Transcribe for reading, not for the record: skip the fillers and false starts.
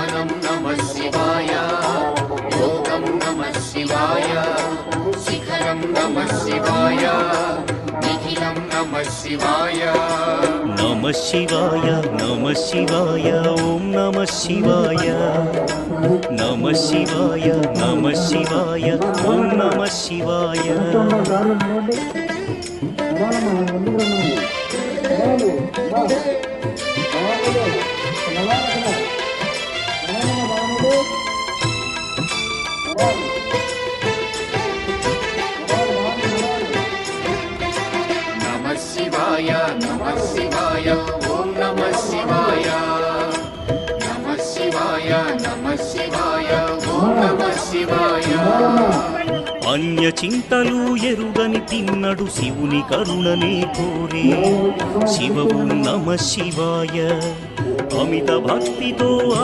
ध्यानं नमः शिवाय योगं नमः शिवाय शिखरं नमः शिवाय निखिलं नमः शिवाय नमः शिवाय नमः शिवाय ओम नमः शिवाय नमः शिवाय नमः शिवाय ओम नमः शिवाय नमः शिवाय ओम नमः शिवाय नमः शिवाय ओम नमः शिवाय अन्य चिंतलू एरुगनि तिन्नडु शिवुनि करुणने कोरे शिव ओम नमः शिवाय अमित भक्तितो